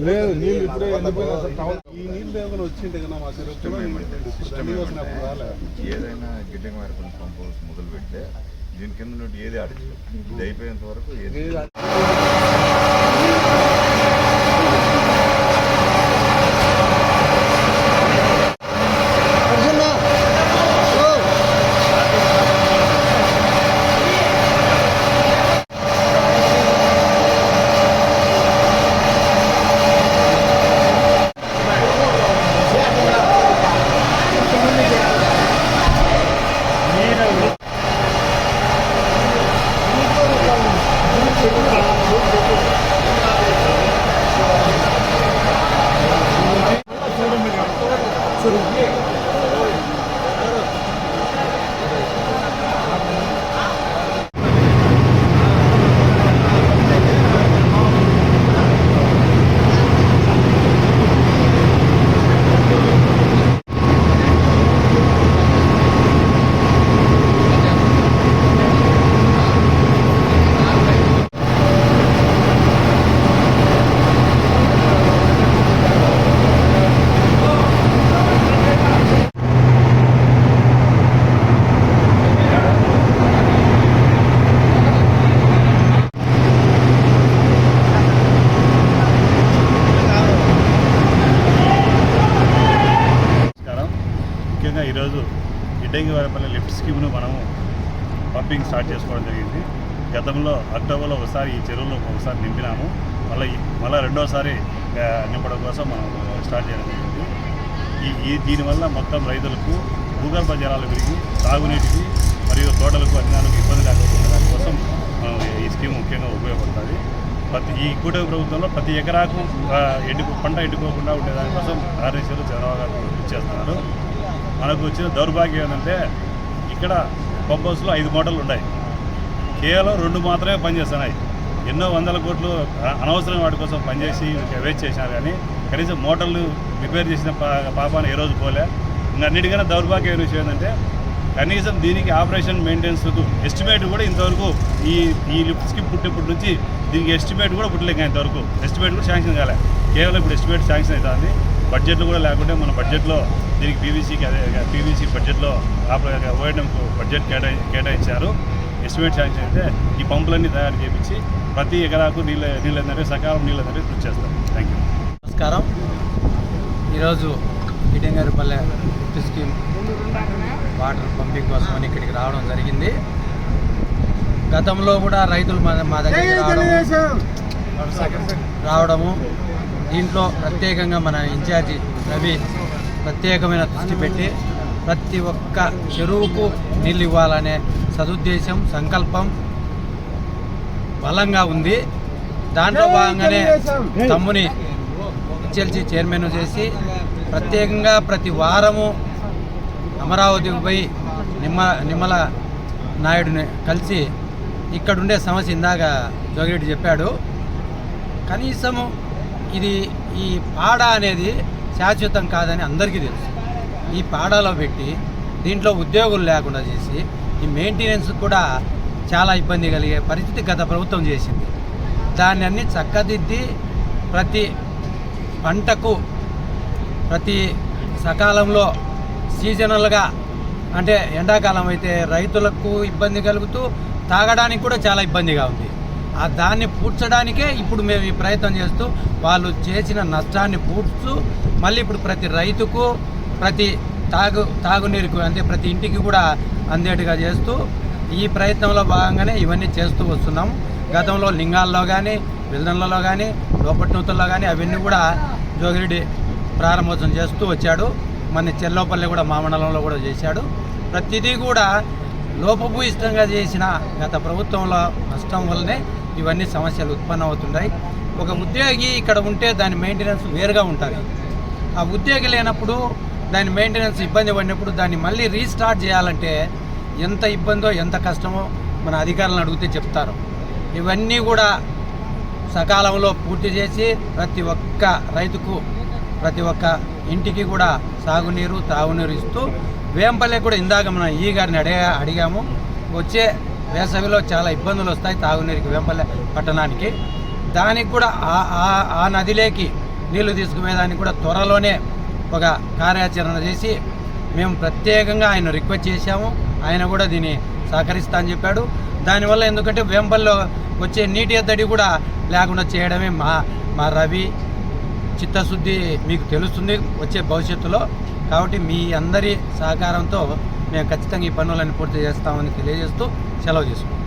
లేదు నీళ్ళు ఇప్పుడే వెళ్ళిపోయినా ఈ నీళ్ళు లేకుండా వచ్చింటే కదా మా ఏదైనా గిడ్డంగి వారి పంప్ హౌస్ మొదలు పెడితే దీని కింద ఏది ఆడించలేదు. ఇది అయిపోయేంత వరకు ఏది ఈరోజు గిడ్డంగి వారిపల్లి లిఫ్ట్ స్కీమ్ను మనము పంపింగ్ స్టార్ట్ చేసుకోవడం జరిగింది. గతంలో అక్టోబర్లో ఒకసారి ఈ చెరువులో ఒకసారి నింపినాము. మళ్ళీ రెండోసారి నింపడం కోసం మనం స్టార్ట్ చేయడం జరిగింది. దీనివల్ల మొత్తం రైతులకు భూగర్భ జలాలు పెరిగి తాగునీటికి మరియు తోటలకు అన్నిదానికి ఇబ్బంది లేకపోతే దానికోసం ఈ స్కీమ్ ముఖ్యంగా ఉపయోగపడుతుంది. ఈ కూటమి ప్రభుత్వంలో ప్రతి ఎకరాకు పంట ఎండుకోకుండా ఉండేదానికోసం ఆర్ఎస్ఎలు చంద్రబాబు గారు ఇచ్చేస్తున్నారు. మనకు వచ్చిన దౌర్భాగ్యం ఏంటంటే ఇక్కడ పంప్ హౌస్లో 5 మోటార్లు ఉన్నాయి, కేవలం 2 మాత్రమే పనిచేస్తున్నాయి. ఎన్నో వందల కోట్లు అనవసరం వాటి కోసం పనిచేసి వేస్ట్ చేసినారు, కానీ కనీసం మోటార్లు రిపేర్ చేసిన పాపాన్ని ఏ రోజు పోలే. ఇంకా అన్నిటికన్నా దౌర్భాగ్యమైన విషయం ఏంటంటే కనీసం దీనికి ఆపరేషన్ మెయింటెనెన్స్ ఎస్టిమేట్ కూడా ఇంతవరకు ఈ లిఫ్ట్ స్కీమ్ పుట్టినప్పటి నుంచి దీనికి ఎస్టిమేట్ కూడా పుట్టలేక ఇంతవరకు ఎస్టిమేట్ కూడా శాంక్షన్ కాలే. కేవలం ఇప్పుడు ఎస్టిమేట్ శాంక్షన్ అవుతుంది. బడ్జెట్లో కూడా లేకుంటే మన బడ్జెట్లో దీనికి పీవీసీ బడ్జెట్లో ఓఎన్ఎంకు బడ్జెట్ కేటాయించారు. ఎస్టిమేట్ శాంక్షన్ అయితే ఈ పంపులన్నీ తయారు చేయించి ప్రతి ఎకరాకు నీళ్ళందరికీ సకాలం నీళ్ళందరికీ కృషి చేస్తాం. Thank you. నమస్కారం. ఈరోజు గిడ్డంగివారిపల్లె లిఫ్ట్ స్కీమ్ వాటర్ పంపింగ్ కోసం ఇక్కడికి రావడం జరిగింది. గతంలో కూడా రైతులు మా దగ్గర రావడము, దీంట్లో ప్రత్యేకంగా మన ఇన్ఛార్జి రవి ప్రత్యేకమైన దృష్టి పెట్టి ప్రతి ఒక్క చెరువుకు నీళ్ళు ఇవ్వాలనే సదుద్దేశం సంకల్పం బలంగా ఉంది. దాంట్లో భాగంగానే తమ్ముని హెచ్ఎల్సీ చైర్మన్ చేసి ప్రత్యేకంగా ప్రతి వారము అమరావతికి పోయి నిమ్మల నాయుడిని కలిసి ఇక్కడుండే సమస్య ఇందాక జోగిరెడ్డి చెప్పాడు. కనీసము ఈ పాడ అనేది శాశ్వతం కాదని అందరికీ తెలుసు. ఈ పాడాలో పెట్టి దీంట్లో ఉద్యోగులు లేకుండా చేసి ఈ మెయింటెనెన్స్ కూడా చాలా ఇబ్బంది కలిగే పరిస్థితి గత ప్రభుత్వం చేసింది. దాన్ని అన్ని చక్కదిద్ది ప్రతి పంటకు ప్రతి సకాలంలో సీజనల్గా, అంటే ఎండాకాలం అయితే రైతులకు ఇబ్బంది కలుగుతూ తాగడానికి కూడా చాలా ఇబ్బందిగా ఉంది. దాన్ని పూడ్చడానికే ఇప్పుడు మేము ఈ ప్రయత్నం చేస్తూ వాళ్ళు చేసిన నష్టాన్ని పూడ్చు మళ్ళీ ఇప్పుడు ప్రతి రైతుకు ప్రతి తాగునీరుకు అంటే ప్రతి ఇంటికి కూడా అందేట్టుగా చేస్తూ ఈ ప్రయత్నంలో భాగంగానే ఇవన్నీ చేస్తూ వస్తున్నాం. గతంలో లింగాల్లో కానీ విల్దన్లలో కానీ లోపట్నూతుల్లో కానీ అవన్నీ కూడా జోగిరెడ్డి ప్రారంభోత్సవం చేస్తూ వచ్చాడు. మన చెల్లోపల్లి కూడా మా మండలంలో కూడా చేశాడు. ప్రతిదీ కూడా లోపభూయిష్టంగా చేసిన గత ప్రభుత్వంలో నష్టం వల్లనే ఇవన్నీ సమస్యలు ఉత్పన్నమవుతున్నాయి. ఒక ఉద్యోగి ఇక్కడ ఉంటే దాని మెయింటెనెన్స్ వేరుగా ఉంటుంది. ఆ ఉద్యోగి లేనప్పుడు దాని మెయింటెనెన్స్ ఇబ్బంది పడినప్పుడు దాన్ని మళ్ళీ రీస్టార్ట్ చేయాలంటే ఎంత ఇబ్బందో ఎంత కష్టమో మన అధికారులను అడిగితే చెప్తారు. ఇవన్నీ కూడా సకాలంలో పూర్తి చేసి ప్రతి ఒక్క రైతుకు ప్రతి ఒక్క ఇంటికి కూడా సాగునీరు తాగునీరు ఇస్తూ వేంపల్లె కూడా ఇందాక మనం ఈ గారిని అడిగాము. వచ్చే వేసవిలో చాలా ఇబ్బందులు వస్తాయి తాగునీరుకి వేంపల్లె పట్టణానికి. దానికి కూడా ఆ నదిలోకి నీళ్లు తీసుకునేదానికి కూడా త్వరలోనే ఒక కార్యాచరణ చేసి మేము ప్రత్యేకంగా ఆయన రిక్వెస్ట్ చేశాము. ఆయన కూడా దీన్ని సహకరిస్తా అని చెప్పాడు. దానివల్ల ఎందుకంటే వేంపల్లో వచ్చే నీటి ఎద్దడి కూడా లేకుండా చేయడమే మా రవి చిత్తశుద్ధి మీకు తెలుస్తుంది వచ్చే భవిష్యత్తులో. కాబట్టి మీ అందరి సహకారంతో మేము ఖచ్చితంగా ఈ పనులన్నీ పూర్తి చేస్తామని తెలియజేస్తూ సెలవు చేసుకుంటాం.